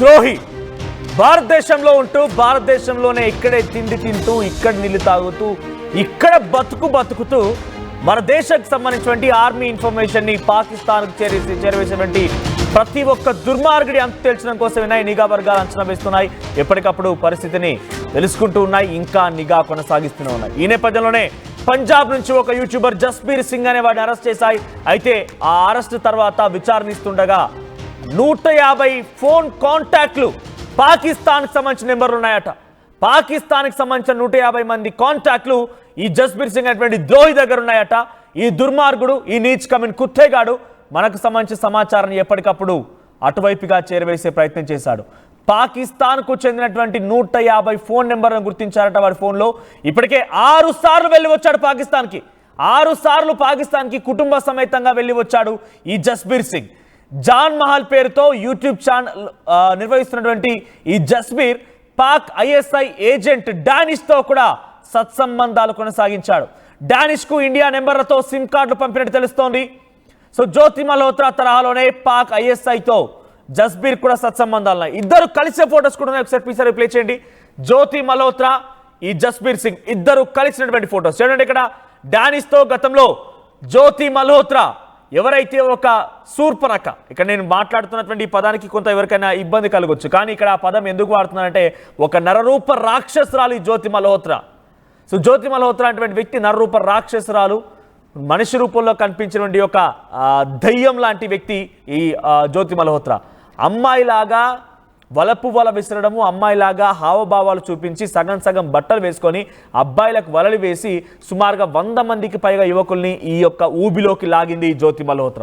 ద్రోహి భారతదేశంలో ఉంటూ భారతదేశంలోనే ఇక్కడే తిండి తింటూ ఇక్కడ నీళ్లు తాగుతూ ఇక్కడ బతుకుతూ మన దేశానికి సంబంధించినటువంటి ఆర్మీ ఇన్ఫర్మేషన్ ని పాకిస్తాన్కు చేరవేసినటువంటి ప్రతి ఒక్క దుర్మార్గుడి అంత తేల్చడం కోసమే నిఘా వర్గాలు అంచనా వేస్తున్నాయి. ఎప్పటికప్పుడు పరిస్థితిని తెలుసుకుంటూ ఉన్నాయి, ఇంకా నిఘా కొనసాగిస్తూనే ఉన్నాయి. ఈ నేపథ్యంలోనే పంజాబ్ నుంచి ఒక యూట్యూబర్ జస్బీర్ సింగ్ అనే వాడిని అరెస్ట్ చేశాయి. అయితే ఆ అరెస్ట్ తర్వాత విచారణిస్తుండగా 150 ఫోన్ కాంటాక్ట్లు పాకిస్తాన్కి సంబంధించిన నెంబర్లు ఉన్నాయట. పాకిస్తాన్కి సంబంధించిన 150 మంది కాంటాక్ట్లు ఈ జస్బీర్ సింగ్ అనేటువంటి ద్రోహి దగ్గర ఉన్నాయట. ఈ దుర్మార్గుడు, ఈ నీచ్ కమిన్ కుత్తేగాడు మనకు సంబంధించిన సమాచారాన్ని ఎప్పటికప్పుడు అటువైపుగా చేరవేసే ప్రయత్నం చేశాడు. పాకిస్తాన్కు చెందినటువంటి 150 ఫోన్ నెంబర్లను గుర్తించారట. వాడి ఫోన్లో ఇప్పటికే 6 సార్లు వెళ్ళి వచ్చాడు పాకిస్తాన్కి. 6 సార్లు పాకిస్తాన్కి కుటుంబ సమేతంగా వెళ్ళి వచ్చాడు ఈ జస్బీర్ సింగ్. జాన్ మహల్ పేరుతో యూట్యూబ్ ఛానల్ నిర్వహిస్తున్నటువంటి ఈ జస్బీర్ పాక్ ఐఎస్ఐ ఏజెంట్ డానిష్తో కూడా సత్సంబంధాలు కొనసాగించాడు. డానిష్కు ఇండియా నెంబర్లతో సిమ్ కార్డులు పంపినట్టు తెలుస్తోంది. సో జ్యోతి మల్హోత్రా తరహాలోనే పాక్ ఐఎస్ఐతో జస్బీర్ కూడా సత్సంబంధాలు ఉన్నాయి. ఇద్దరు కలిసే ఫోటోస్ కూడా ఉన్నాయి. ఒకసారి ప్లీజ్ ప్లే చేయండి. జ్యోతి మల్హోత్రా, ఈ జస్బీర్ సింగ్ ఇద్దరు కలిసినటువంటి ఫోటోస్ చూడండి. ఇక్కడ డానిష్తో గతంలో జ్యోతి మల్హోత్రా ఎవరైతే ఒక శూర్పణఖ, ఇక్కడ నేను మాట్లాడుతున్నటువంటి ఈ పదానికి కొంత ఎవరికైనా ఇబ్బంది కలగొచ్చు, కానీ ఇక్కడ ఆ పదం ఎందుకు వాడుతున్నానంటే ఒక నరరూప రాక్షసురాలు ఈ జ్యోతి మల్హోత్రా. సో జ్యోతి మల్హోత్రా అటువంటి వ్యక్తి నరరూప రాక్షసురాలు, మనిషి రూపంలో కనిపించినటువంటి ఒక దయ్యం లాంటి వ్యక్తి ఈ జ్యోతి మల్హోత్రా. అమ్మాయిలాగా వలపు వల విసరడము, అమ్మాయిలాగా హావభావాలు చూపించి సగం బట్టలు వేసుకొని అబ్బాయిలకు వలలు వేసి సుమారుగా 100 మందికి పైగా యువకుల్ని ఈ యొక్క ఊబిలోకి లాగింది ఈ జ్యోతి మల్హోత్రా.